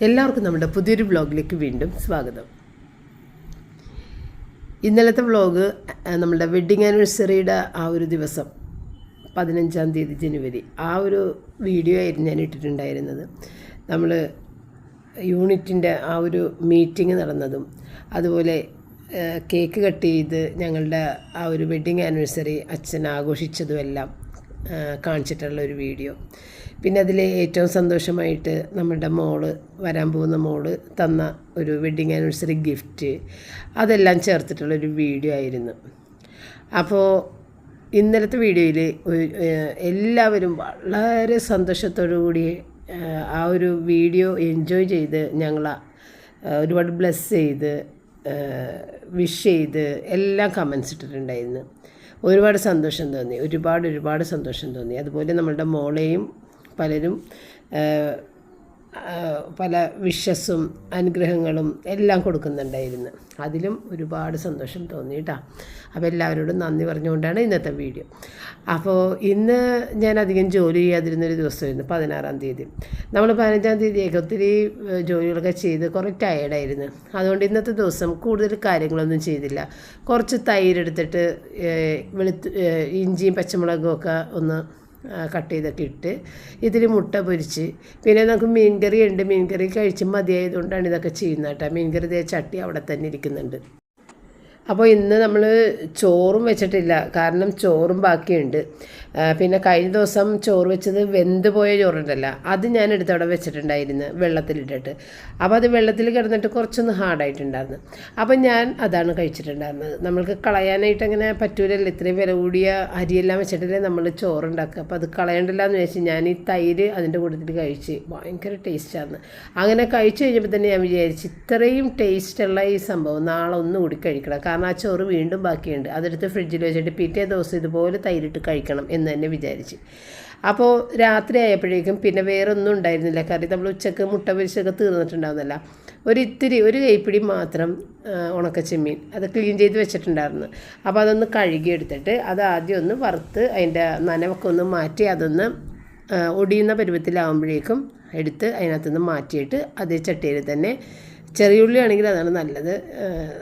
എല്ലാവർക്കും നമ്മുടെ പുതിയൊരു വ്ളോഗിലേക്ക് വീണ്ടും സ്വാഗതം. ഇന്നലത്തെ വ്ളോഗ് നമ്മുടെ വെഡ്ഡിങ് ആനിവേഴ്സറിയുടെ ആ ഒരു ദിവസം 15-ാം തീയതി ജനുവരി ആ ഒരു വീഡിയോ ആയിരുന്നു ഞാൻ ഇട്ടിട്ടുണ്ടായിരുന്നത്. നമ്മൾ യൂണിറ്റിൻ്റെ ആ ഒരു മീറ്റിംഗ് നടന്നതും അതുപോലെ കേക്ക് കട്ട് ചെയ്ത് ഞങ്ങളുടെ ആ ഒരു വെഡ്ഡിങ് ആനിവേഴ്സറി അച്ഛൻ ആഘോഷിച്ചതുമെല്ലാം കാണിച്ചിട്ടുള്ള ഒരു വീഡിയോ. പിന്നെ അതിൽ ഏറ്റവും സന്തോഷമായിട്ട് നമ്മുടെ വരാൻ പോകുന്ന മോള് തന്ന ഒരു വെഡ്ഡിങ് ആനിവേഴ്സറി ഗിഫ്റ്റ് അതെല്ലാം ചേർത്തിട്ടുള്ളൊരു വീഡിയോ ആയിരുന്നു. അപ്പോൾ ഇന്നലത്തെ വീഡിയോയിൽ എല്ലാവരും വളരെ സന്തോഷത്തോടു കൂടി ആ ഒരു വീഡിയോ എൻജോയ് ചെയ്ത് ഞങ്ങളെ ഒരുപാട് ബ്ലെസ് ചെയ്ത് വിഷ് ചെയ്ത് എല്ലാം കമൻസ് ഇട്ടിട്ടുണ്ടായിരുന്നു. ഒരുപാട് സന്തോഷം തോന്നി, ഒരുപാട് സന്തോഷം തോന്നി. അതുപോലെ നമ്മളുടെ മോളെയും പലരും പല വിഷസും അനുഗ്രഹങ്ങളും എല്ലാം കൊടുക്കുന്നുണ്ടായിരുന്നു. അതിലും ഒരുപാട് സന്തോഷം തോന്നി കേട്ടോ. അപ്പോൾ എല്ലാവരോടും നന്ദി പറഞ്ഞുകൊണ്ടാണ് ഇന്നത്തെ വീഡിയോ. അപ്പോൾ ഇന്ന് ഞാൻ അധികം ജോലി ചെയ്യാതിരുന്നൊരു ദിവസമായിരുന്നു 16-ാം തീയതി. നമ്മൾ 15-ാം തീയതിയൊക്കെ ഒത്തിരി ജോലികളൊക്കെ ചെയ്ത് കുറേ ടയേർഡായിരുന്നു. അതുകൊണ്ട് ഇന്നത്തെ ദിവസം കൂടുതൽ കാര്യങ്ങളൊന്നും ചെയ്തില്ല. കുറച്ച് തൈരെടുത്തിട്ട് ഇഞ്ചിയും പച്ചമുളകും ഒക്കെ ഒന്ന് കട്ട് ചെയ്തൊക്കെ ഇട്ട് ഇതിൽ മുട്ട പൊരിച്ച്, പിന്നെ നമുക്ക് മീൻകറി ഉണ്ട്. മീൻകറി കഴിച്ച് മതിയായതുകൊണ്ടാണ് ഇതൊക്കെ ചെയ്യുന്നത് കേട്ടോ. മീൻകറി ചട്ടി അവിടെ തന്നെ ഇരിക്കുന്നുണ്ട്. അപ്പോൾ ഇന്ന് നമ്മൾ ചോറും വെച്ചിട്ടില്ല, കാരണം ചോറും ബാക്കിയുണ്ട്. പിന്നെ കഴിഞ്ഞ ദിവസം ചോറ് വെച്ചത് വെന്ത് പോയ ചോറുണ്ടല്ലോ, അത് ഞാൻ അവിടെ വെച്ചിട്ടുണ്ടായിരുന്നു വെള്ളത്തിലിട്ടിട്ട്. അപ്പോൾ അത് വെള്ളത്തിൽ കിടന്നിട്ട് കുറച്ചൊന്ന് ഹാർഡായിട്ടുണ്ടായിരുന്നു. അപ്പം ഞാൻ അതാണ് കഴിച്ചിട്ടുണ്ടായിരുന്നത്. നമ്മൾക്ക് കളയാനായിട്ട് അങ്ങനെ പറ്റൂലല്ലോ, ഇത്രയും വില കൂടിയ അരിയെല്ലാം വെച്ചിട്ടല്ലേ നമ്മൾ ചോറുണ്ടാക്കുക. അപ്പോൾ അത് കളയണ്ടല്ലോ എന്ന് വെച്ച് ഞാൻ ഈ തൈര് അതിൻ്റെ കൂട്ടത്തിൽ കഴിച്ച് ഭയങ്കര ടേസ്റ്റായിരുന്നു. അങ്ങനെ കഴിച്ച് കഴിഞ്ഞപ്പോൾ തന്നെ ഞാൻ വിചാരിച്ച് ഇത്രയും ടേസ്റ്റുള്ള ഈ സംഭവം നാളെ ഒന്നുകൂടി കഴിക്കണം. കാരണം ആ ചോറ് വീണ്ടും ബാക്കിയുണ്ട്, അതെടുത്ത് ഫ്രിഡ്ജിൽ വെച്ചിട്ട് പിറ്റേ ദിവസം ഇതുപോലെ തൈരിട്ട് കഴിക്കണം എന്ന് തന്നെ വിചാരിച്ച്. അപ്പോൾ രാത്രി ആയപ്പോഴേക്കും പിന്നെ വേറെ ഒന്നും ഉണ്ടായിരുന്നില്ല കറി. നമ്മൾ ഉച്ചക്ക് മുട്ട പൊരിച്ചൊക്കെ തീർന്നിട്ടുണ്ടാവുന്നില്ല. ഒരു കൈപ്പിടി മാത്രം ഉണക്കച്ചെമ്മീൻ അത് ക്ലീൻ ചെയ്ത് വെച്ചിട്ടുണ്ടായിരുന്നു. അപ്പോൾ അതൊന്ന് കഴുകിയെടുത്തിട്ട് അത് ആദ്യം ഒന്ന് വറുത്ത് അതിൻ്റെ നനവൊക്കെ ഒന്ന് മാറ്റി അതൊന്ന് ഒടിയുന്ന പരുവത്തിലാവുമ്പോഴേക്കും എടുത്ത് അതിനകത്തുനിന്ന് മാറ്റിയിട്ട് അതേ ചട്ടിയിൽ തന്നെ ചെറിയുള്ളി ആണെങ്കിൽ അതാണ് നല്ലത്.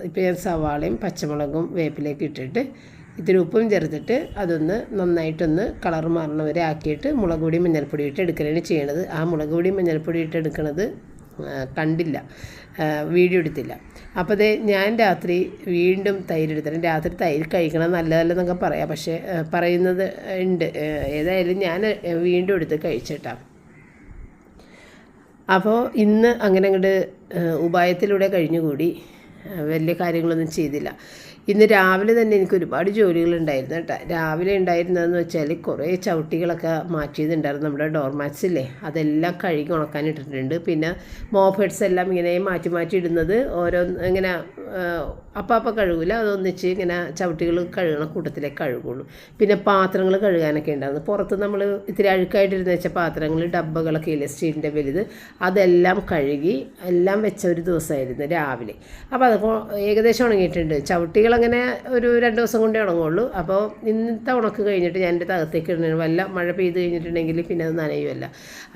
ഇപ്പോൾ ഞാൻ സവാളയും പച്ചമുളകും വേപ്പിലേക്ക് ഇട്ടിട്ട് ഇത്തിരി ഉപ്പും ചേർത്തിട്ട് അതൊന്ന് നന്നായിട്ടൊന്ന് കളർ മാറണവരെ ആക്കിയിട്ട് മുളക് പൊടി മഞ്ഞൾപ്പൊടി ഇട്ട് എടുക്കലാണ് ചെയ്യണത്. ആ മുളക് പൊടി മഞ്ഞൾപ്പൊടി ഇട്ട് എടുക്കണത് കണ്ടില്ല, വീഡിയോ എടുത്തില്ല. അപ്പോൾ ഞാൻ രാത്രി വീണ്ടും തൈര് എടുത്തിട്ട് രാത്രി തൈര് കഴിക്കണം നല്ലതല്ലെന്നൊക്കെ പറയാം, പക്ഷേ പറയുന്നത് ഉണ്ട്. ഏതായാലും ഞാൻ വീണ്ടും എടുത്ത് കഴിച്ചിട്ടാണ്. അപ്പോൾ ഇന്ന് അങ്ങനെ ഉപായത്തിലൂടെ കഴിഞ്ഞുകൂടി, വലിയ കാര്യങ്ങളൊന്നും ചെയ്തില്ല. ഇന്ന് രാവിലെ തന്നെ എനിക്ക് ഒരുപാട് ജോലികളുണ്ടായിരുന്നു കേട്ടോ. രാവിലെ ഉണ്ടായിരുന്നതെന്ന് വെച്ചാൽ കുറേ ചവിട്ടികളൊക്കെ മാറ്റിയതുണ്ടായിരുന്നു. നമ്മുടെ ഡോർമാറ്റ്സില്ലേ അതെല്ലാം കഴുകി ഉണക്കാനിട്ടിട്ടുണ്ട്. പിന്നെ മോഫെഡ്സ് എല്ലാം ഇങ്ങനെ മാറ്റി ഇടുന്നത് ഇങ്ങനെ അപ്പം കഴുകില്ല, അതൊന്നിച്ച് ഇങ്ങനെ ചവിട്ടികൾ കഴുകണ കൂട്ടത്തിലേ കഴുകുള്ളൂ. പിന്നെ പാത്രങ്ങൾ കഴുകാനൊക്കെ ഉണ്ടായിരുന്നു. പുറത്ത് നമ്മൾ ഇത്തിരി അഴുക്കായിട്ടിരുന്ന് വെച്ച പാത്രങ്ങൾ ഡബ്ബകളൊക്കെ ഇല്ലേ സ്റ്റീലിൻ്റെ വലുത്, അതെല്ലാം കഴുകി എല്ലാം വെച്ച ഒരു ദിവസമായിരുന്നു രാവിലെ. അപ്പോൾ അതൊക്കെ ഏകദേശം ഉണങ്ങിയിട്ടുണ്ട്. ചവിട്ടികളങ്ങനെ ഒരു 2 ദിവസം കൊണ്ടേ ഉണങ്ങുള്ളൂ. അപ്പോൾ ഇന്നത്തെ ഉണക്ക് കഴിഞ്ഞിട്ട് ഞാൻ എൻ്റെ അകത്തേക്ക് ഇടുന്നത്, വല്ല മഴ പെയ്ത് കഴിഞ്ഞിട്ടുണ്ടെങ്കിൽ പിന്നെ അത് നനയുമല്ല.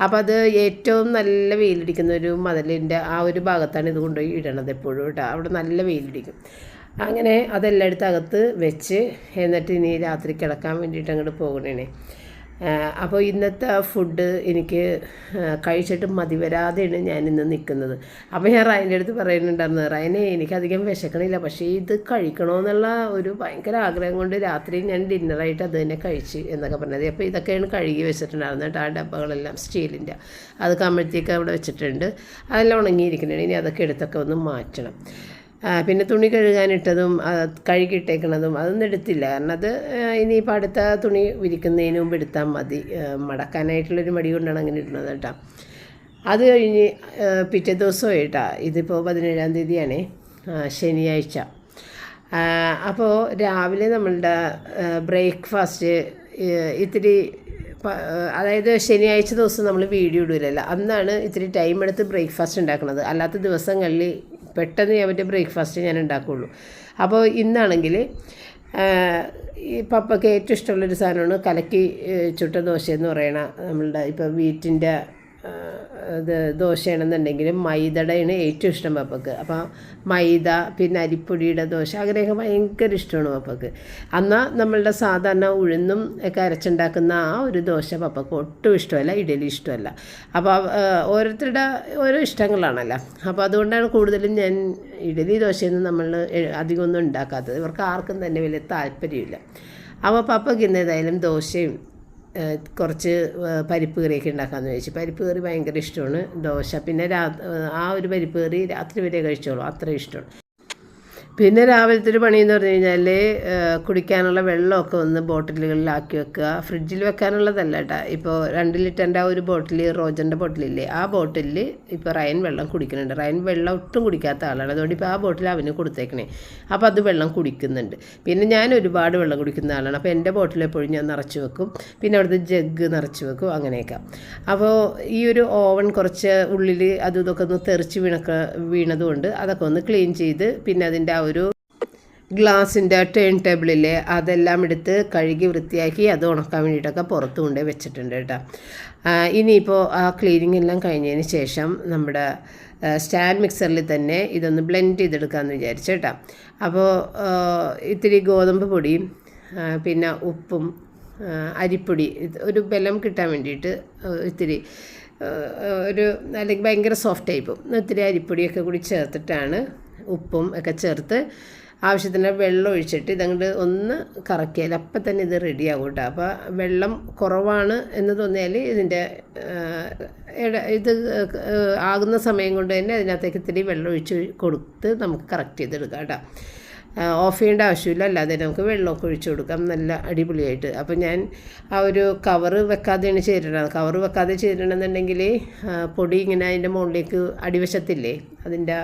അപ്പോൾ അത് ഏറ്റവും നല്ല വെയിലടിക്കുന്ന ഒരു മതിലിൻ്റെ ആ ഒരു ഭാഗത്താണ് ഇത് കൊണ്ടുപോയി ഇടണത് എപ്പോഴും കേട്ടോ. അവിടെ നല്ല വെയിലടിക്കും. അങ്ങനെ അതെല്ലാം എടുത്ത് അകത്ത് വെച്ച് എന്നിട്ട് ഇനി രാത്രി കിടക്കാൻ വേണ്ടിയിട്ട് അങ്ങോട്ട് പോകണേ. അപ്പോൾ ഇന്നത്തെ ഫുഡ് എനിക്ക് കഴിച്ചിട്ട് മതി വരാതെയാണ് ഞാനിന്ന് നിൽക്കുന്നത്. അപ്പോൾ ഞാൻ റയൻ്റെ അടുത്ത് പറയുന്നുണ്ടായിരുന്നു, റയനെ എനിക്കധികം വിശക്കണില്ല, പക്ഷേ ഇത് കഴിക്കണമെന്നുള്ള ഒരു ഭയങ്കര ആഗ്രഹം കൊണ്ട് രാത്രി ഞാൻ ഡിന്നറായിട്ട് അത് തന്നെ കഴിച്ച് എന്നൊക്കെ പറഞ്ഞത്. അപ്പോൾ ഇതൊക്കെയാണ് കഴുകി വെച്ചിട്ടുണ്ടായിരുന്നത് കേട്ടോ. ആ ഡബ്ബകളെല്ലാം സ്റ്റീലിൻ്റെ അത് കമഴ്ത്തിയൊക്കെ അവിടെ വെച്ചിട്ടുണ്ട്. അതെല്ലാം ഉണങ്ങിയിരിക്കുന്നുണ്ട്. ഇനി അതൊക്കെ എടുത്തൊക്കെ ഒന്ന് മാറ്റണം. പിന്നെ തുണി കഴുകാനിട്ടതും കഴുകിയിട്ടേക്കണതും അതൊന്നും എടുത്തില്ല, കാരണം അത് ഇനിയിപ്പോൾ അടുത്ത തുണി വിരിക്കുന്നതിന് മുമ്പ് എടുത്താൽ മതി. മടക്കാനായിട്ടുള്ളൊരു മടി കൊണ്ടാണ് അങ്ങനെ ഇടുന്നത് കേട്ടോ. അത് കഴിഞ്ഞ് പിറ്റേ ദിവസമായിട്ടാ, ഇതിപ്പോൾ 17-ാം തീയതിയാണ്, ശനിയാഴ്ച. അപ്പോൾ രാവിലെ നമ്മളുടെ ബ്രേക്ക്ഫാസ്റ്റ് ഇത്തിരി, അതായത് ശനിയാഴ്ച ദിവസം നമ്മൾ വീഡിയോ ഇടില്ലല്ലോ, അന്നാണ് ഇത്തിരി ടൈം എടുത്ത് ബ്രേക്ക്ഫാസ്റ്റ് ഉണ്ടാക്കുന്നത്. അല്ലാത്ത ദിവസങ്ങളിൽ പെട്ടെന്ന് അവൻ്റെ ബ്രേക്ക്ഫാസ്റ്റ് ഞാൻ ഉണ്ടാക്കുകയുള്ളൂ. അപ്പോൾ ഇന്നാണെങ്കിൽ ഈ പപ്പയ്ക്ക് ഏറ്റവും ഇഷ്ടമുള്ളൊരു സാധനമാണ് കലക്കി ചുട്ട ദോശ എന്ന് പറയണ. നമ്മളുടെ ഇപ്പോൾ വീറ്റിൻ്റെ ഇത് ദോശയാണെന്നുണ്ടെങ്കിലും മൈദയുടെയാണ് ഏറ്റവും ഇഷ്ടം പപ്പക്ക്. അപ്പോൾ മൈദ പിന്നെ അരിപ്പൊടിയുടെ ദോശ അങ്ങനെയൊക്കെ ഭയങ്കര ഇഷ്ടമാണ് പപ്പക്ക്. എന്നാൽ നമ്മളുടെ സാധാരണ ഉഴുന്നും ഒക്കെ അരച്ചുണ്ടാക്കുന്ന ആ ഒരു ദോശ പപ്പക്ക് ഒട്ടും ഇഷ്ടമല്ല, ഇഡലി ഇഷ്ടമല്ല. അപ്പോൾ ഓരോരുത്തരുടെ ഓരോ ഇഷ്ടങ്ങളാണല്ലോ. അപ്പോൾ അതുകൊണ്ടാണ് കൂടുതലും ഞാൻ ഇഡലി ദോശയൊന്നും നമ്മൾ അധികമൊന്നും ഉണ്ടാക്കാത്തത്. ഇവർക്ക് ആർക്കും തന്നെ വലിയ താല്പര്യമില്ല. അപ്പോൾ പപ്പക്ക് ഇന്ന് ഏതായാലും ദോശയും കുറച്ച് പരിപ്പ് കറിയൊക്കെ ഉണ്ടാക്കാമെന്ന് ചോദിച്ചു. പരിപ്പ് കറി ഭയങ്കര ഇഷ്ടമാണ്. ദോശ പിന്നെ ആ ഒരു പരിപ്പ് കറി രാത്രി വരെ കഴിച്ചോളൂ, അത്ര ഇഷ്ടമാണ്. പിന്നെ രാവിലത്തെ ഒരു പണിയെന്ന് പറഞ്ഞു കഴിഞ്ഞാൽ കുടിക്കാനുള്ള വെള്ളമൊക്കെ ഒന്ന് ബോട്ടിലുകളിലാക്കി വെക്കുക. ഫ്രിഡ്ജിൽ വെക്കാനുള്ളതല്ല കേട്ടോ. ഇപ്പോൾ 2 ലിറ്ററിൻ്റെ ആ ഒരു ബോട്ടിൽ, റോജറിൻ്റെ ബോട്ടിലില്ലേ, ആ ബോട്ടിലിൽ ഇപ്പോൾ റയൻ വെള്ളം കുടിക്കുന്നുണ്ട്. റയൻ വെള്ളം ഒട്ടും കുടിക്കാത്ത ആളാണ്. അതുകൊണ്ട് ഇപ്പോൾ ആ ബോട്ടിൽ അവന് കൊടുത്തേക്കണേ. അപ്പോൾ അത് വെള്ളം കുടിക്കുന്നുണ്ട്. പിന്നെ ഞാൻ ഒരുപാട് വെള്ളം കുടിക്കുന്ന ആളാണ്. അപ്പോൾ എൻ്റെ ബോട്ടിൽ എപ്പോഴും ഞാൻ നിറച്ച് വെക്കും. പിന്നെ അവിടുത്തെ ജഗ് നിറച്ച് വെക്കും, അങ്ങനെയൊക്കെ. അപ്പോൾ ഈ ഒരു ഓവൻ കുറച്ച് ഉള്ളിൽ അതും ഇതൊക്കെ ഒന്ന് തെറിച്ച് വീണതുകൊണ്ട് അതൊക്കെ ഒന്ന് ക്ലീൻ ചെയ്ത് പിന്നെ അതിൻ്റെ ആ ഒരു ഗ്ലാസിൻ്റെ ടേൺ ടേബിളിലെ അതെല്ലാം എടുത്ത് കഴുകി വൃത്തിയാക്കി അത് ഉണക്കാൻ വേണ്ടിയിട്ടൊക്കെ പുറത്ത് കൊണ്ടേ വെച്ചിട്ടുണ്ട് കേട്ടോ. ഇനിയിപ്പോൾ ആ ക്ലീനിങ് എല്ലാം കഴിഞ്ഞതിന് ശേഷം നമ്മുടെ സ്റ്റാൻഡ് മിക്സറിൽ തന്നെ ഇതൊന്ന് ബ്ലെൻഡ് ചെയ്തെടുക്കാമെന്ന് വിചാരിച്ചു കേട്ടോ. അപ്പോൾ ഇത്തിരി ഗോതമ്പ് പൊടിയും പിന്നെ ഉപ്പും അരിപ്പൊടി ഒരു ബലം കിട്ടാൻ വേണ്ടിയിട്ട് ഇത്തിരി ഒരു അല്ലെങ്കിൽ ഭയങ്കര സോഫ്റ്റ് ആയിപ്പോൾ ഇത്തിരി അരിപ്പൊടിയൊക്കെ കൂടി ചേർത്തിട്ടാണ്, ഉപ്പും ഒക്കെ ചേർത്ത് ആവശ്യത്തിന് വെള്ളം ഒഴിച്ചിട്ട് ഇതങ്ങോട്ട് ഒന്ന് കറക്കിയാൽ അപ്പം തന്നെ ഇത് റെഡിയാകും കേട്ടോ. അപ്പോൾ വെള്ളം കുറവാണ് എന്ന് തോന്നിയാൽ ഇതിൻ്റെ ഇത് ആകുന്ന സമയം കൊണ്ട് തന്നെ അതിനകത്തേക്ക് ഇത്തിരി വെള്ളം ഒഴിച്ച് കൊടുത്ത് നമുക്ക് കറക്റ്റ് ചെയ്തെടുക്കാം കേട്ടോ. ഓഫ് ചെയ്യേണ്ട ആവശ്യമില്ല, അല്ലാതെ നമുക്ക് വെള്ളമൊക്കെ ഒഴിച്ച് കൊടുക്കാം നല്ല അടിപൊളിയായിട്ട്. അപ്പോൾ ഞാൻ ആ ഒരു കവറ് വെക്കാതെയാണ് ചെയ്തിട്ടുള്ളത്. കവറ് വെക്കാതെ ചെയ്തിട്ടുണ്ടെന്നുണ്ടെങ്കിൽ പൊടി ഇങ്ങനെ അതിൻ്റെ മുകളിലേക്ക് അടിവശത്തില്ലേ അതിൻ്റെ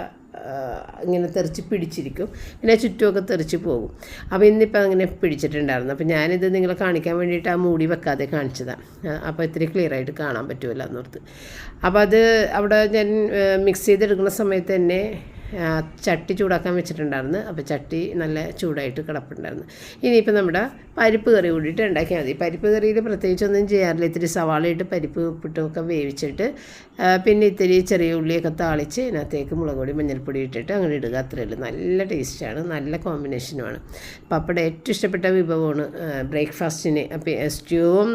ഇങ്ങനെ തെറിച്ച് പിടിച്ചിരിക്കും, പിന്നെ ചുറ്റുമൊക്കെ തെറിച്ച് പോകും. അപ്പോൾ ഇന്നിപ്പോൾ അങ്ങനെ പിടിച്ചിട്ടുണ്ടായിരുന്നു. അപ്പോൾ ഞാനിത് നിങ്ങളെ കാണിക്കാൻ വേണ്ടിയിട്ട് ആ മൂടി വെക്കാതെ കാണിച്ചതാണ്. അപ്പോൾ ഇത്തിരി ക്ലിയറായിട്ട് കാണാൻ പറ്റുമല്ലോ എന്നോർത്ത്. അപ്പോൾ അത് അവിടെ ഞാൻ മിക്സ് ചെയ്തെടുക്കുന്ന സമയത്ത് തന്നെ ചട്ടി ചൂടാക്കാൻ വെച്ചിട്ടുണ്ടായിരുന്നു. അപ്പോൾ ചട്ടി നല്ല ചൂടായിട്ട് കിടപ്പുണ്ടായിരുന്നു. ഇനിയിപ്പോൾ നമ്മുടെ പരിപ്പ് കറി കൂടിയിട്ട് ഉണ്ടാക്കിയാൽ മതി. പരിപ്പ് കറിയിൽ പ്രത്യേകിച്ചൊന്നും ചെയ്യാറില്ല. ഇത്തിരി സവാളയിട്ട് പരിപ്പ് ഉപ്പിട്ടൊക്കെ വേവിച്ചിട്ട് പിന്നെ ഇത്തിരി ചെറിയ ഉള്ളിയൊക്കെ താളിച്ച് ഇതിനകത്തേക്ക് മുളക് പൊടി മഞ്ഞൾപ്പൊടി ഇട്ടിട്ട് അങ്ങനെ ഇടുക, അത്രയേ ഉള്ളൂ. നല്ല ടേസ്റ്റാണ്, നല്ല കോമ്പിനേഷനുമാണ്. പപ്പയുടെ ഏറ്റവും ഇഷ്ടപ്പെട്ട വിഭവമാണ് ബ്രേക്ക്ഫാസ്റ്റിന്. അപ്പോൾ സ്റ്റ്യൂവും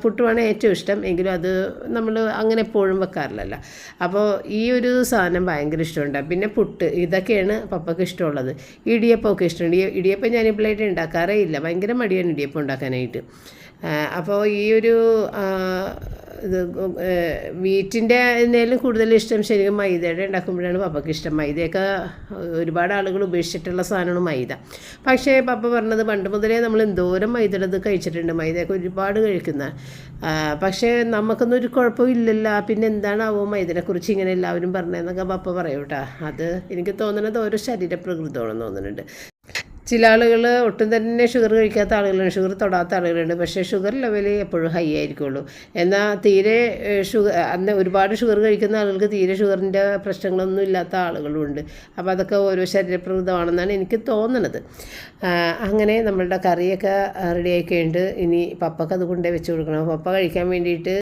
പുട്ടുമാണ് ഏറ്റവും ഇഷ്ടം, എങ്കിലും അത് നമ്മൾ അങ്ങനെ എപ്പോഴും വെക്കാറില്ലല്ലോ. അപ്പോൾ ഈ ഒരു സാധനം ഭയങ്കര ഇഷ്ടമുണ്ട്. പിന്നെ പുട്ട്, ഇതൊക്കെയാണ് പപ്പയ്ക്ക് ഇഷ്ടമുള്ളത്. ഇടിയപ്പമൊക്കെ ഇഷ്ടമുണ്ട്. ഇടിയപ്പം ഞാൻ ഇപ്പോഴായിട്ട് ഉണ്ടാക്കാറേ ഇല്ല, ഭയങ്കര മടിയാണ് ഇടിയപ്പം ഉണ്ടാക്കാനായിട്ട്. അപ്പോൾ ഈ ഒരു ഇത് വീറ്റിൻ്റെ എന്നേലും കൂടുതൽ ഇഷ്ടം ശരിക്കും മൈദയുടെ ഉണ്ടാക്കുമ്പോഴാണ് പപ്പയ്ക്ക് ഇഷ്ടം. മൈദയൊക്കെ ഒരുപാട് ആളുകൾ ഉപേക്ഷിച്ചിട്ടുള്ള സാധനമാണ് മൈദ. പക്ഷേ പപ്പ പറഞ്ഞത് പണ്ട് മുതലേ നമ്മൾ എന്തോരം മൈദയുടേത് കഴിച്ചിട്ടുണ്ട്, മൈദയൊക്കെ ഒരുപാട് കഴിക്കുന്ന. പക്ഷേ നമുക്കൊന്നും ഒരു കുഴപ്പമില്ലല്ലോ, പിന്നെ എന്താണാവോ മൈദനെക്കുറിച്ച് ഇങ്ങനെ എല്ലാവരും പറഞ്ഞതെന്നൊക്കെ പപ്പ പറയും കേട്ടോ. അത് എനിക്ക് തോന്നുന്നത് ഓരോ ശരീരപ്രകൃതമാണെന്ന് തോന്നുന്നുണ്ട്. ചില ആളുകൾ ഒട്ടും തന്നെ ഷുഗർ കഴിക്കാത്ത ആളുകളുണ്ട്, ഷുഗർ തൊടാത്ത ആളുകളുണ്ട്. പക്ഷേ ഷുഗർ ലെവൽ എപ്പോഴും ഹൈ ആയിരിക്കുള്ളൂ. എന്നാൽ തീരെ അന്ന് ഒരുപാട് ഷുഗർ കഴിക്കുന്ന ആളുകൾക്ക് തീരെ ഷുഗറിൻ്റെ പ്രശ്നങ്ങളൊന്നും ഇല്ലാത്ത ആളുകളുണ്ട്. അപ്പോൾ അതൊക്കെ ഓരോ ശരീരപ്രകൃതമാണെന്നാണ് എനിക്ക് തോന്നുന്നത്. അങ്ങനെ നമ്മളുടെ കറിയൊക്കെ റെഡിയാക്കിയിട്ട് ഇനി പപ്പക്ക് അത് കൊണ്ടേ വെച്ച് കൊടുക്കണം. പപ്പ കഴിക്കാൻ വേണ്ടിയിട്ട്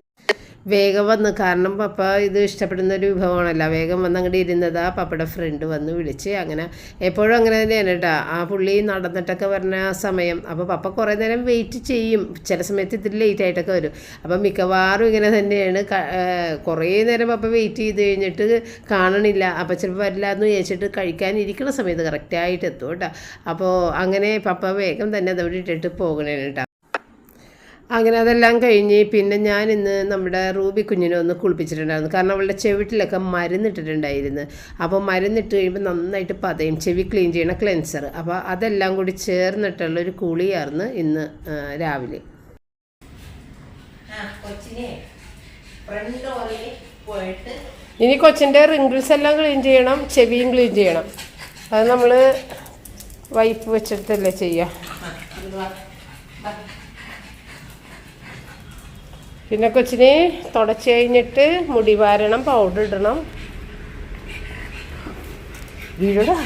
വേഗം വന്ന്, കാരണം പപ്പ ഇത് ഇഷ്ടപ്പെടുന്ന ഒരു വിഭവമാണല്ലോ. വേഗം വന്ന് അങ്ങോട്ട് ഇരുന്നതാ പപ്പയുടെ ഫ്രണ്ട് വന്ന് വിളിച്ച്. അങ്ങനെ എപ്പോഴും അങ്ങനെ തന്നെയാണ് കേട്ടോ. ആ പുള്ളി നടന്നിട്ടൊക്കെ വരുന്ന സമയം അപ്പോൾ പപ്പ കുറേ നേരം വെയിറ്റ് ചെയ്യും. ചില സമയത്ത് ഇത്തിരി ലേറ്റ് ആയിട്ടൊക്കെ വരും. അപ്പം മിക്കവാറും ഇങ്ങനെ തന്നെയാണ്. കുറേ നേരം പപ്പ വെയിറ്റ് ചെയ്ത് കഴിഞ്ഞിട്ട് കാണണില്ല. അപ്പോൾ ചിലപ്പോൾ വരില്ല എന്ന് വിചാരിച്ചിട്ട് കഴിക്കാനിരിക്കുന്ന സമയത്ത് കറക്റ്റായിട്ട് എത്തും കേട്ടോ. അപ്പോൾ അങ്ങനെ പപ്പ വേഗം തന്നെ അതവിടെ ഇട്ടിട്ട് പോകണേ കേട്ടോ. അങ്ങനെ അതെല്ലാം കഴിഞ്ഞ് പിന്നെ ഞാൻ ഇന്ന് നമ്മുടെ റൂബി കുഞ്ഞിനെ ഒന്ന് കുളിപ്പിച്ചിട്ടുണ്ടായിരുന്നു. കാരണം അവളുടെ ചെവിട്ടിലൊക്കെ മരുന്നിട്ടിട്ടുണ്ടായിരുന്നു. അപ്പോൾ മരുന്നിട്ട് കഴിയുമ്പോൾ നന്നായിട്ട് പതയും, ചെവി ക്ലീൻ ചെയ്യണ ക്ലെൻസർ. അപ്പോൾ അതെല്ലാം കൂടി ചേർന്നിട്ടുള്ളൊരു കുളിയായിരുന്നു ഇന്ന് രാവിലെ. ഇനി കൊച്ചിൻ്റെ റിങ്കിൾസ് എല്ലാം ക്ലീൻ ചെയ്യണം, ചെവിയും ക്ലീൻ ചെയ്യണം. അത് നമ്മൾ വൈപ്പ് വെച്ചിട്ടല്ലേ ചെയ്യുക. പിന്നെ കൊച്ചിനെ തുടച്ച് കഴിഞ്ഞിട്ട് മുടി വാരണം, പൗഡർ ഇടണം. വീഴടാ,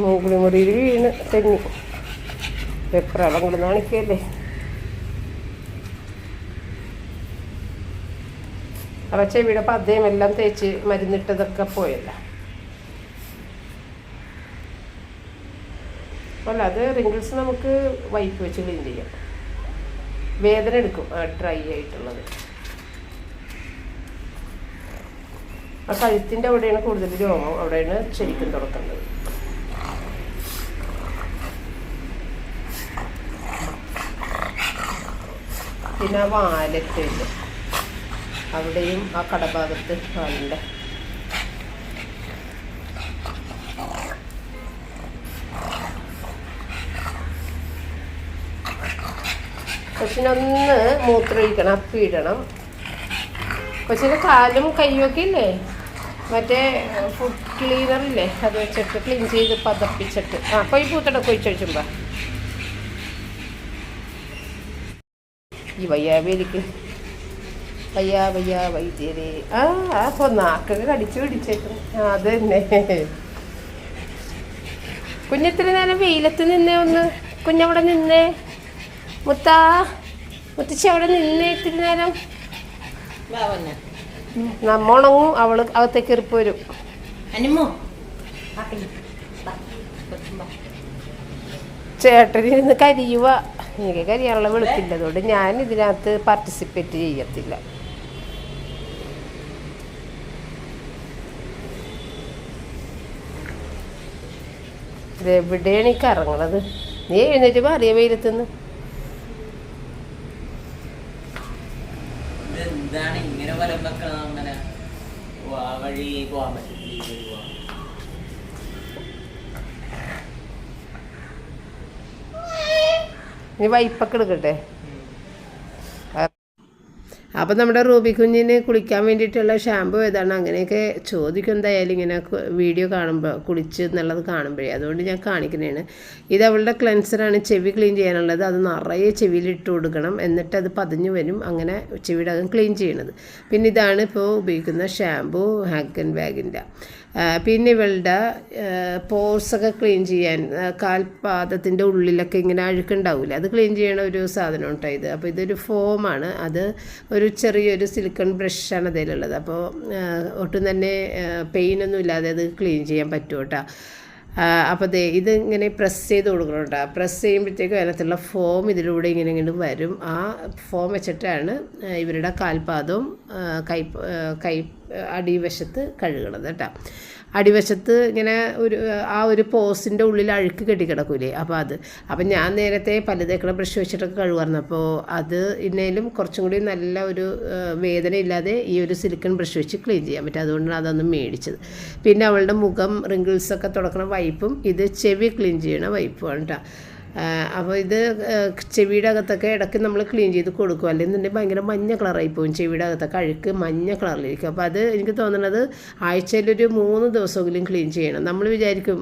മൂക്കിന് മുറിയിൽ വീണ് തെങ്ങി വെപ്രാളം കൊണ്ട് നാണിക്കല്ലേ. അപ്പോൾ ചെവിയുടെ പതയും എല്ലാം തേച്ച് മരുന്നിട്ടതൊക്കെ പോയല്ല. അല്ല, അത് റിങ്കിൾസ് നമുക്ക് വൈപ്പ് വെച്ച് ക്ലീൻ ചെയ്യാം. വേദന എടുക്കും ഡ്രൈ ആയിട്ടുള്ളത്. ആ കഴുത്തിൻ്റെ അവിടെയാണ് കൂടുതൽ രോമം, അവിടെയാണ് ശരിക്കും തുറക്കേണ്ടത്. പിന്നെ ആ വാലൊക്കെ ഉണ്ട്, അവിടെയും ആ കടഭാഗത്ത് വാലിൻ്റെ കൊച്ചിനൊന്ന് മൂത്രമൊഴിക്കണം, അപ്പിയിടണം. കൊച്ചിൻ്റെ കാലും കയ്യൊക്കെ ഇല്ലേ മറ്റേ ഫുഡ് ക്ലീനറില്ലേ, അത് വെച്ചിട്ട് ക്ലീൻ ചെയ്ത് പതപ്പിച്ചിട്ട് കൊയ് പൂത്തട കൊയ്ച്ചൊഴിച്ചുമ്പോൾ ഈ വയ്യാവേലിക്ക് വയ്യ വൈദ്യരെ അപ്പോൾ നാക്കൊക്കെ കടിച്ചു പിടിച്ചേക്കും. അത് തന്നെ. കുഞ്ഞിത്തിരി നേരം വെയിലത്ത് നിന്നേ, ഒന്ന് കുഞ്ഞവിടെ നിന്നേ, മുത്തശ്ശി അവിടെ നിന്നേ ഇത്തിരി നേരം. നമ്മണങ്ങും, അവള് അകത്തേക്ക് എറിപ്പ് വരും. ചേട്ടന് ഇരുന്ന് കരിയുക. എനിക്ക് കരിയാനുള്ള വെളുപ്പില്ല, അതുകൊണ്ട് ഞാൻ ഇതിനകത്ത് പാർട്ടിസിപ്പേറ്റ് ചെയ്യത്തില്ല. ഇതെവിടെയാണ് ഈ കറങ്ങണത്? നീ എഴുന്നേറ്റ് മാറിയ വെയിലത്തുനിന്ന്. നീ വൈപ്പൊക്കെ എടുക്കട്ടെ. അപ്പം നമ്മുടെ റൂബി കുഞ്ഞിന് കുളിക്കാൻ വേണ്ടിയിട്ടുള്ള ഷാമ്പു ഏതാണ് അങ്ങനെയൊക്കെ ചോദിക്കും എന്തായാലും ഇങ്ങനെ വീഡിയോ കാണുമ്പോൾ, കുളിച്ച് എന്നുള്ളത് കാണുമ്പോഴേ. അതുകൊണ്ട് ഞാൻ കാണിക്കുന്നതാണ്. ഇത് അവളുടെ ക്ലെൻസറാണ്, ചെവി ക്ലീൻ ചെയ്യാനുള്ളത്. അത് നിറയെ ചെവിയിലിട്ട് കൊടുക്കണം, എന്നിട്ട് അത് പതിഞ്ഞു വരും. അങ്ങനെ ചെവിയുടെ അകം ക്ലീൻ ചെയ്യണത്. പിന്നെ ഇതാണ് ഇപ്പോൾ ഉപയോഗിക്കുന്ന ഷാമ്പു, ഹാഗൻ വാഗിൻ്റെ. പിന്നെ ഇവളുടെ പോർസൊക്കെ ക്ലീൻ ചെയ്യാൻ, കാൽപാദത്തിൻ്റെ ഉള്ളിലൊക്കെ ഇങ്ങനെ അഴുക്കുണ്ടാവില്ല, അത് ക്ലീൻ ചെയ്യണ ഒരു സാധനം കേട്ടോ ഇത്. അപ്പോൾ ഇതൊരു ഫോമാണ്, അത് ഒരു ചെറിയൊരു സിലിക്കൺ ബ്രഷാണ് അതിലുള്ളത്. അപ്പോൾ ഒട്ടും തന്നെ പെയിനൊന്നും ഇല്ലാതെ അത് ക്ലീൻ ചെയ്യാൻ പറ്റും കേട്ടോ. അപ്പോൾ ഇതിങ്ങനെ പ്രസ് ചെയ്ത് കൊടുക്കണം കേട്ടോ. പ്രസ് ചെയ്യുമ്പോഴത്തേക്കും അതിനകത്തുള്ള ഫോം ഇതിലൂടെ ഇങ്ങനെ വരും. ആ ഫോം വെച്ചിട്ടാണ് ഇവരുടെ കാൽപാദവും കൈ അടിവശത്ത് കഴുകണത് കേട്ടോ. അടിവശത്ത് ഇങ്ങനെ ഒരു പോസിൻ്റെ ഉള്ളിൽ അഴുക്ക് കെട്ടിക്കിടക്കൂലേ, അപ്പം ഞാൻ നേരത്തെ പല്ലുതേക്കണ ബ്രഷ് വെച്ചിട്ടൊക്കെ കഴുകുമായിരുന്നു. അപ്പോൾ അത് ഇന്നേലും കുറച്ചും കൂടി നല്ല ഒരു വേദന ഇല്ലാതെ ഈ ഒരു സിലിക്കൺ ബ്രഷ് വെച്ച് ക്ലീൻ ചെയ്യാൻ പറ്റും. അതുകൊണ്ടാണ് അതൊന്ന് മേടിച്ചത്. പിന്നെ അവളുടെ മുഖം റിങ്കിൾസൊക്കെ തുടക്കണ വൈപ്പും ഇത് ചെവി ക്ലീൻ ചെയ്യണ വൈപ്പുമാണ് കേട്ടോ. അപ്പോൾ ഇത് ചെവിയുടെ അകത്തൊക്കെ ഇടയ്ക്ക് നമ്മൾ ക്ലീൻ ചെയ്ത് കൊടുക്കും, അല്ലെന്നുണ്ടെങ്കിൽ ഭയങ്കര മഞ്ഞ കളറായി പോകും. ചെവിയുടെ അകത്തൊക്കെ അഴുക്ക് മഞ്ഞ കളറിലിരിക്കും. അപ്പോൾ അത് എനിക്ക് തോന്നുന്നത് ആഴ്ചയിലൊരു 3 ദിവസമെങ്കിലും ക്ലീൻ ചെയ്യണം. നമ്മൾ വിചാരിക്കും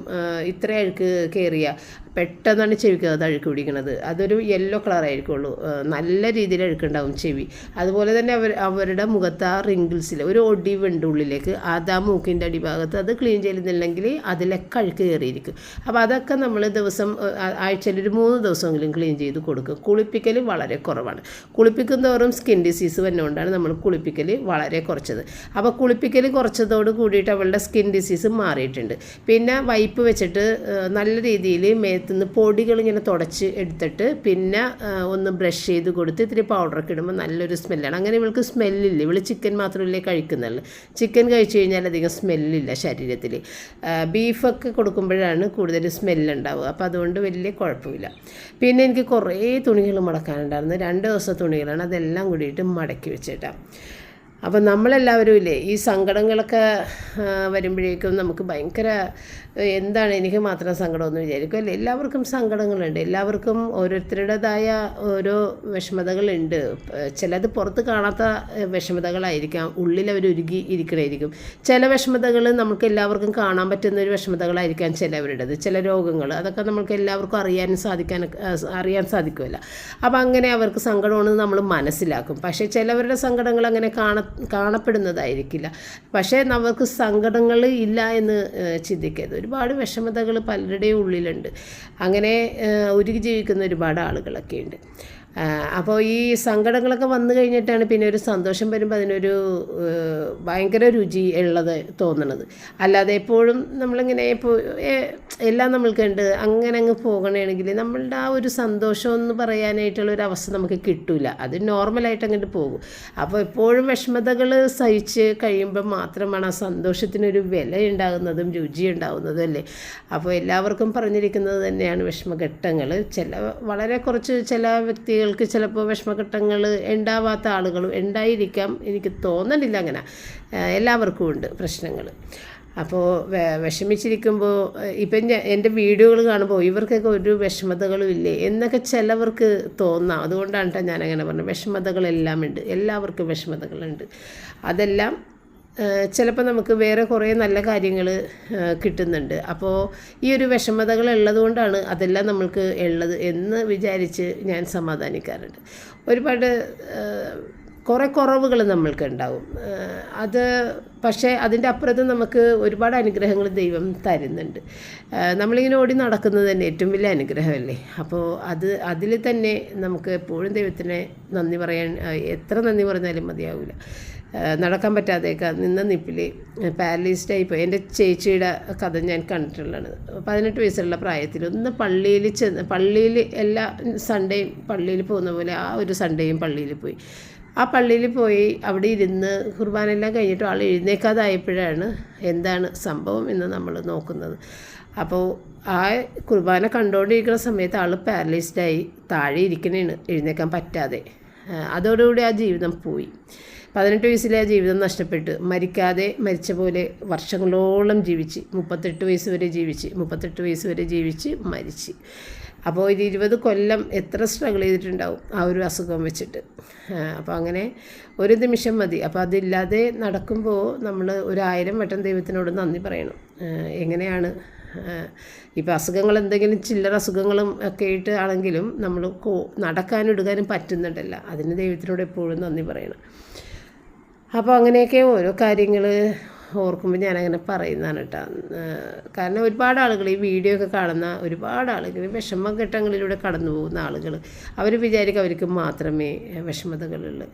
ഇത്ര അഴുക്ക് കയറിയ പെട്ടെന്നാണ് ചെവിക്ക് അത് അഴുക്ക് പിടിക്കുന്നത്. അതൊരു യെല്ലോ കളറായിരിക്കുള്ളൂ, നല്ല രീതിയിൽ അഴുക്കുണ്ടാവും ചെവി. അതുപോലെ തന്നെ അവരുടെ മുഖത്ത് ആ റിങ്കിൾസിൽ ഒരു ഒടിവുണ്ട് ഉള്ളിലേക്ക്, അത് ആ മൂക്കിൻ്റെ അടിഭാഗത്ത് അത് ക്ലീൻ ചെയ്യുന്നില്ലെങ്കിൽ അതിലൊക്കെ അഴുക്ക് കയറിയിരിക്കും. അപ്പോൾ അതൊക്കെ നമ്മൾ ആഴ്ചയിൽ ഒരു 3 ദിവസമെങ്കിലും ക്ലീൻ ചെയ്ത് കൊടുക്കും. കുളിപ്പിക്കൽ വളരെ കുറവാണ്. കുളിപ്പിക്കുന്നതോറും സ്കിൻ ഡിസീസ് വന്നുകൊണ്ടാണ് നമ്മൾ കുളിപ്പിക്കൽ വളരെ കുറച്ചത്. അപ്പോൾ കുളിപ്പിക്കൽ കുറച്ചതോട് കൂടിയിട്ട് അവളുടെ സ്കിൻ ഡിസീസ് മാറിയിട്ടുണ്ട്. പിന്നെ വൈപ്പ് വെച്ചിട്ട് നല്ല രീതിയിൽ മേത്തുനിന്ന് പൊടികൾ ഇങ്ങനെ തുടച്ച് എടുത്തിട്ട് പിന്നെ ഒന്ന് ബ്രഷ് ചെയ്ത് കൊടുത്ത് ഇത്തിരി പൗഡറൊക്കെ ഇടുമ്പോൾ നല്ലൊരു സ്മെല്ലാണ്. അങ്ങനെ ഇവൾക്ക് സ്മെല്ലില്ല. ഇവൾ ചിക്കൻ മാത്രമല്ലേ കഴിക്കുന്നുള്ളൂ. ചിക്കൻ കഴിച്ചു കഴിഞ്ഞാൽ അധികം സ്മെല്ലില്ല ശരീരത്തിൽ. ബീഫൊക്കെ കൊടുക്കുമ്പോഴാണ് കൂടുതൽ സ്മെല്ലുണ്ടാവുക. അപ്പോൾ അതുകൊണ്ട് വലിയ കുഴപ്പമില്ല. പിന്നെ എനിക്ക് കുറേ തുണികൾ മടക്കാനുണ്ടായിരുന്നു. 2 ദിവസം തുണികളാണ്, അതെല്ലാം കൂടിയിട്ട് മടക്കി വെച്ചിട്ടാണ്. അപ്പം നമ്മളെല്ലാവരും ഇല്ലേ ഈ സങ്കടങ്ങളൊക്കെ വരുമ്പോഴേക്കും നമുക്ക് ഭയങ്കര എന്താണ് എനിക്ക് മാത്രം സങ്കടമെന്ന് വിചാരിക്കും അല്ലേ. എല്ലാവർക്കും സങ്കടങ്ങളുണ്ട്, എല്ലാവർക്കും ഓരോരുത്തരുടേതായ ഓരോ വിഷമതകളുണ്ട്. ചിലത് പുറത്ത് കാണാത്ത വിഷമതകളായിരിക്കാം, ഉള്ളിൽ അവർ ഉരുകി ഇരിക്കണമായിരിക്കും. ചില വിഷമതകൾ നമുക്ക് എല്ലാവർക്കും കാണാൻ പറ്റുന്ന ഒരു വിഷമതകളായിരിക്കാം ചിലവരുടേത്. ചില രോഗങ്ങൾ അതൊക്കെ നമുക്ക് എല്ലാവർക്കും അറിയാൻ സാധിക്കുമല്ല. അപ്പം അങ്ങനെ അവർക്ക് സങ്കടമാണെന്ന് നമ്മൾ മനസ്സിലാക്കും. പക്ഷേ ചിലവരുടെ സങ്കടങ്ങൾ അങ്ങനെ കാണപ്പെടുന്നതായിരിക്കില്ല. പക്ഷേ നമുക്ക് സങ്കടങ്ങൾ ഇല്ല എന്ന് ചിന്തിക്കരുത്. ഒരുപാട് വിഷമതകൾ പലരുടെയും ഉള്ളിലുണ്ട്. അങ്ങനെ ഉരുകി ജീവിക്കുന്ന ഒരുപാട് ആളുകളൊക്കെ ഉണ്ട്. അപ്പോൾ ഈ സങ്കടങ്ങളൊക്കെ വന്നു കഴിഞ്ഞിട്ടാണ് പിന്നെ ഒരു സന്തോഷം വരുമ്പോൾ അതിനൊരു ഭയങ്കര രുചി ഉള്ളത് തോന്നണത്. അല്ലാതെ എപ്പോഴും നമ്മളിങ്ങനെ എല്ലാം നമ്മൾക്കുണ്ട് അങ്ങനെ അങ്ങ് പോകണമെങ്കിൽ നമ്മളുടെ ആ ഒരു സന്തോഷം എന്ന് പറയാനായിട്ടുള്ളൊരു അവസ്ഥ നമുക്ക് കിട്ടില്ല. അത് നോർമലായിട്ട് അങ്ങോട്ട് പോകും. അപ്പോൾ എപ്പോഴും വിഷമതകൾ സഹിച്ച് കഴിയുമ്പോൾ മാത്രമാണ് ആ സന്തോഷത്തിനൊരു വില ഉണ്ടാകുന്നതും രുചി ഉണ്ടാകുന്നതും അല്ലേ. അപ്പോൾ എല്ലാവർക്കും പറഞ്ഞിരിക്കുന്നത് തന്നെയാണ് വിഷമഘട്ടങ്ങൾ. വളരെ കുറച്ച് ചില വ്യക്തികൾക്ക് ചിലപ്പോൾ വിഷമഘട്ടങ്ങൾ ഉണ്ടാവാത്ത ആളുകളും ഉണ്ടായിരിക്കാം. എനിക്ക് തോന്നണില്ല അങ്ങനെ. എല്ലാവർക്കും ഉണ്ട് പ്രശ്നങ്ങൾ. അപ്പോൾ വിഷമിച്ചിരിക്കുമ്പോൾ ഇപ്പം എൻ്റെ വീഡിയോകൾ കാണുമ്പോൾ ഇവർക്കൊക്കെ ഒരു വിഷമതകളും ഇല്ലേ എന്നൊക്കെ ചിലവർക്ക് തോന്നാം. അതുകൊണ്ടാണ് കേട്ടോ ഞാനങ്ങനെ പറഞ്ഞത്. വിഷമതകളെല്ലാം ഉണ്ട്, എല്ലാവർക്കും വിഷമതകളുണ്ട്. അതെല്ലാം ചിലപ്പോൾ നമുക്ക് വേറെ കുറേ നല്ല കാര്യങ്ങൾ കിട്ടുന്നുണ്ട്. അപ്പോൾ ഈ ഒരു വിഷമതകൾ ഉള്ളതുകൊണ്ടാണ് അതെല്ലാം നമ്മൾക്ക് ഉള്ളത് എന്ന് വിചാരിച്ച് ഞാൻ സമാധാനിക്കാറുണ്ട്. ഒരുപാട് കുറേ കുറവുകൾ നമ്മൾക്ക് ഉണ്ടാവും. അത് പക്ഷേ അതിൻ്റെ അപ്പുറത്ത് നമുക്ക് ഒരുപാട് അനുഗ്രഹങ്ങൾ ദൈവം തരുന്നുണ്ട്. നമ്മളിങ്ങനെ ഓടി നടക്കുന്നത് തന്നെ ഏറ്റവും വലിയ അനുഗ്രഹമല്ലേ. അപ്പോൾ അതിൽ തന്നെ നമുക്ക് എപ്പോഴും ദൈവത്തിനെ നന്ദി പറയാൻ എത്ര നന്ദി പറഞ്ഞാലും മതിയാവില്ല. നടക്കാൻ പറ്റാതെയൊക്കെ നിന്ന നിപ്പിൽ പാരലൈസ്ഡായി പോയി. എൻ്റെ ചേച്ചിയുടെ കഥ ഞാൻ കണ്ടിട്ടുള്ളതാണ്. 18 വയസ്സുള്ള പ്രായത്തിൽ ഒന്ന് പള്ളിയിൽ എല്ലാ സൺഡേയും പള്ളിയിൽ പോകുന്ന പോലെ ആ ഒരു സൺഡേയും പള്ളിയിൽ പോയി. ആ പള്ളിയിൽ പോയി അവിടെ ഇരുന്ന് കുർബാനെല്ലാം കഴിഞ്ഞിട്ട് ആൾ എഴുന്നേക്കാതായപ്പോഴാണ് എന്താണ് സംഭവം എന്ന് നമ്മൾ നോക്കുന്നത്. അപ്പോൾ ആ കുർബാന കണ്ടുകൊണ്ടിരിക്കുന്ന സമയത്ത് ആൾ പാരലൈസ്ഡായി താഴെ ഇരിക്കണേണ്, എഴുന്നേക്കാൻ പറ്റാതെ. അതോടുകൂടി ആ ജീവിതം പോയി. 18 വയസ്സിലെ ആ ജീവിതം നഷ്ടപ്പെട്ട് മരിച്ച പോലെ വർഷങ്ങളോളം ജീവിച്ച് 38 വയസ്സ് വരെ ജീവിച്ച് മരിച്ച്. അപ്പോൾ ഒരു 20 കൊല്ലം എത്ര സ്ട്രഗിൾ ചെയ്തിട്ടുണ്ടാവും ആ ഒരു അസുഖം വെച്ചിട്ട്. അപ്പോൾ അങ്ങനെ ഒരു നിമിഷം മതി. അപ്പോൾ അതില്ലാതെ നടക്കുമ്പോൾ നമ്മൾ 1000 വട്ടം ദൈവത്തിനോട് നന്ദി പറയണം. എങ്ങനെയാണ് ഇപ്പോൾ അസുഖങ്ങൾ എന്തെങ്കിലും ചില്ലറ അസുഖങ്ങളും ഒക്കെ ആയിട്ട് ആണെങ്കിലും നമ്മൾ നടക്കാനും എടുക്കാനും പറ്റുന്നുണ്ടല്ല, അതിന് ദൈവത്തിനോട് എപ്പോഴും നന്ദി പറയണം. അപ്പോൾ അങ്ങനെയൊക്കെ ഓരോ കാര്യങ്ങൾ ഓർക്കുമ്പോൾ ഞാനങ്ങനെ പറയുന്നതാണ് കേട്ടോ. കാരണം ഒരുപാട് ആളുകൾ ഈ വീഡിയോ ഒക്കെ കാണുന്ന ഒരുപാട് ആളുകൾ വിഷമഘട്ടങ്ങളിലൂടെ കടന്നു പോകുന്ന ആളുകൾ അവർ വിചാരിക്കും അവർക്ക് മാത്രമേ വിഷമതകളുള്ളൂ.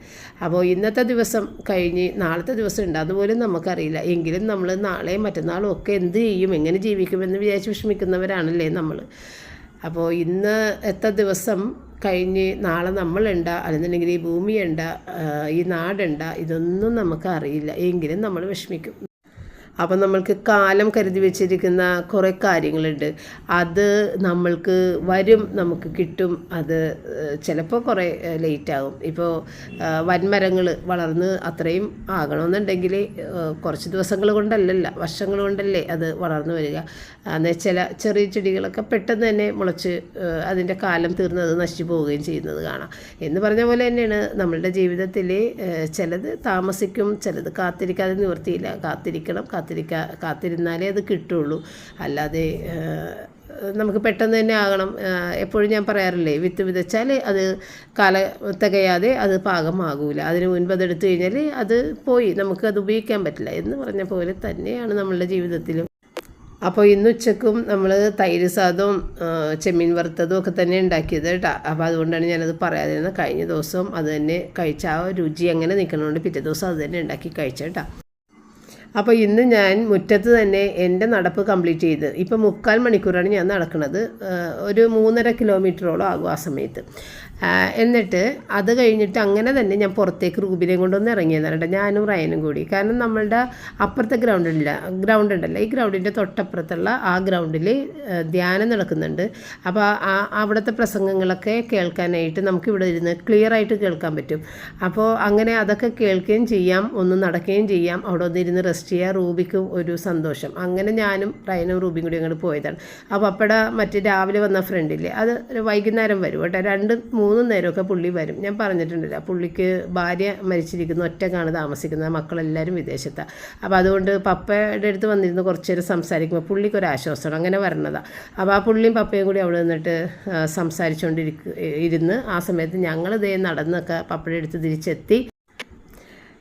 അപ്പോൾ ഇന്നത്തെ ദിവസം കഴിഞ്ഞ് നാളത്തെ ദിവസം ഉണ്ട് അതുപോലും നമുക്കറിയില്ല. എങ്കിലും നമ്മൾ നാളെയും മറ്റന്നാളും ഒക്കെ എന്ത് ചെയ്യും, എങ്ങനെ ജീവിക്കുമെന്ന് വിചാരിച്ച് വിഷമിക്കുന്നവരാണല്ലേ നമ്മൾ. അപ്പോൾ ഇന്നത്തെ ദിവസം കഴിഞ്ഞ് നാളെ നമ്മളുണ്ട, അല്ലെന്നുണ്ടെങ്കിൽ ഈ ഭൂമിയുണ്ട, ഈ നാടുണ്ട, ഇതൊന്നും നമുക്ക് അറിയില്ല. എങ്കിലും നമ്മൾ വിഷമിക്കും. അപ്പം നമ്മൾക്ക് കാലം കരുതി വെച്ചിരിക്കുന്ന കുറേ കാര്യങ്ങളുണ്ട്. അത് നമ്മൾക്ക് വരും, നമുക്ക് കിട്ടും. അത് ചിലപ്പോൾ കുറേ ലേറ്റാകും. ഇപ്പോൾ വൻമരങ്ങൾ വളർന്ന് അത്രയും ആകണമെന്നുണ്ടെങ്കിൽ കുറച്ച് ദിവസങ്ങൾ കൊണ്ടല്ലല്ല, വർഷങ്ങൾ കൊണ്ടല്ലേ അത് വളർന്നു വരിക. ചില ചെറിയ ചെടികളൊക്കെ പെട്ടെന്ന് തന്നെ മുളച്ച് അതിൻ്റെ കാലം തീർന്നത് നശിച്ചു പോവുകയും ചെയ്യുന്നത് കാണാം. എന്ന് പറഞ്ഞ പോലെ തന്നെയാണ് നമ്മളുടെ ജീവിതത്തിൽ ചിലത് താമസിക്കും, ചിലത് കാത്തിരിക്കാതെ നിവൃത്തിയില്ല. കാത്തിരുന്നാലേ അത് കിട്ടുള്ളൂ. അല്ലാതെ നമുക്ക് പെട്ടെന്ന് തന്നെ ആകണം. എപ്പോഴും ഞാൻ പറയാറില്ലേ, വിത്ത് വിതച്ചാൽ അത് തികയാതെ അത് പാകമാകൂല. അതിന് മുൻപ് അതെടുത്തു കഴിഞ്ഞാൽ അത് പോയി, നമുക്കത് ഉപയോഗിക്കാൻ പറ്റില്ല എന്ന് പറഞ്ഞ പോലെ തന്നെയാണ് നമ്മളുടെ ജീവിതത്തിലും. അപ്പോൾ ഇന്ന് ഉച്ചക്കും നമ്മൾ തൈര് സാദവും ചെമ്മീൻ വറുത്തതും ഒക്കെ തന്നെ ഉണ്ടാക്കിയത് കേട്ടോ. അപ്പോൾ അതുകൊണ്ടാണ് ഞാനത് പറയാതിരുന്നത്. കഴിഞ്ഞ ദിവസം അത് തന്നെ കഴിച്ച ആ രുചി അങ്ങനെ നിൽക്കണോണ്ട് പിറ്റേ ദിവസം അത് തന്നെ ഉണ്ടാക്കി കഴിച്ച കേട്ടോ. അപ്പോൾ ഇന്ന് ഞാൻ മുറ്റത്ത് തന്നെ എൻ്റെ നടപ്പ് കംപ്ലീറ്റ് ചെയ്ത് ഇപ്പോൾ 3/4 മണിക്കൂറാണ് ഞാൻ നടക്കുന്നത്. ഒരു 3.5 കിലോമീറ്ററോളം ആകും ആ സമയത്ത്. എന്നിട്ട് അത് കഴിഞ്ഞിട്ട് അങ്ങനെ തന്നെ ഞാൻ പുറത്തേക്ക് റൂബിനെയും കൊണ്ടൊന്ന് ഇറങ്ങിയതാണ് കേട്ടോ, ഞാനും റയനും കൂടി. കാരണം നമ്മളുടെ അപ്പുറത്തെ ഗ്രൗണ്ട് ഉണ്ടല്ലോ, ഈ ഗ്രൗണ്ടിൻ്റെ തൊട്ടപ്പുറത്തുള്ള ആ ഗ്രൗണ്ടിൽ ധ്യാനം നടക്കുന്നുണ്ട്. അപ്പോൾ അവിടുത്തെ പ്രസംഗങ്ങളൊക്കെ കേൾക്കാനായിട്ട് നമുക്കിവിടെ ഇരുന്ന് ക്ലിയറായിട്ട് കേൾക്കാൻ പറ്റും. അപ്പോൾ അങ്ങനെ അതൊക്കെ കേൾക്കുകയും ചെയ്യാം, ഒന്ന് നടക്കുകയും ചെയ്യാം, അവിടെ ഒന്നിരുന്ന് റെസ്റ്റ് ചെയ്യുക. റൂബിക്കും ഒരു സന്തോഷം. അങ്ങനെ ഞാനും റയനും റൂബിയും കൂടി അങ്ങോട്ട് പോയതാണ്. അപ്പോൾ അപ്പടെ മറ്റേ രാവിലെ വന്ന ഫ്രണ്ടില്ലേ, അത് വൈകുന്നേരം വരും കേട്ടോ. 2-3 നേരമൊക്കെ പുള്ളി വരും. ഞാൻ പറഞ്ഞിട്ടുണ്ടല്ലോ, പുള്ളിക്ക് ഭാര്യ മരിച്ചിരിക്കുന്നു, ഒറ്റക്കാണ് താമസിക്കുന്നത്, മക്കളെല്ലാവരും വിദേശത്താണ്. അപ്പോൾ അതുകൊണ്ട് പപ്പയുടെ അടുത്ത് വന്നിരുന്ന് കുറച്ച് നേരം സംസാരിക്കുമ്പോൾ പുള്ളിക്കൊരു ആശ്വാസമാണ്, അങ്ങനെ വരണതാണ്. അപ്പോൾ ആ പുള്ളിയും പപ്പയും കൂടി അവിടെ നിന്നിട്ട് സംസാരിച്ചുകൊണ്ടിരുന്ന് ആ സമയത്ത് ഞങ്ങളിതേ നടന്നൊക്കെ പപ്പയുടെ അടുത്ത് തിരിച്ചെത്തി.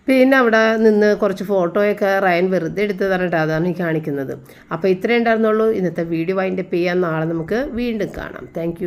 പിന്നെ അവിടെ നിന്ന് കുറച്ച് ഫോട്ടോയൊക്കെ റയൻ വെറുതെ എടുത്തതാണ് കേട്ടോ, അതാണ് ഈ കാണിക്കുന്നത്. അപ്പോൾ ഇത്രയേ ഉണ്ടായിരുന്നുള്ളൂ ഇന്നത്തെ വീഡിയോ. വൈൻഡപ്പ് ചെയ്യാൻ നാളെ നമുക്ക് വീണ്ടും കാണാം. താങ്ക്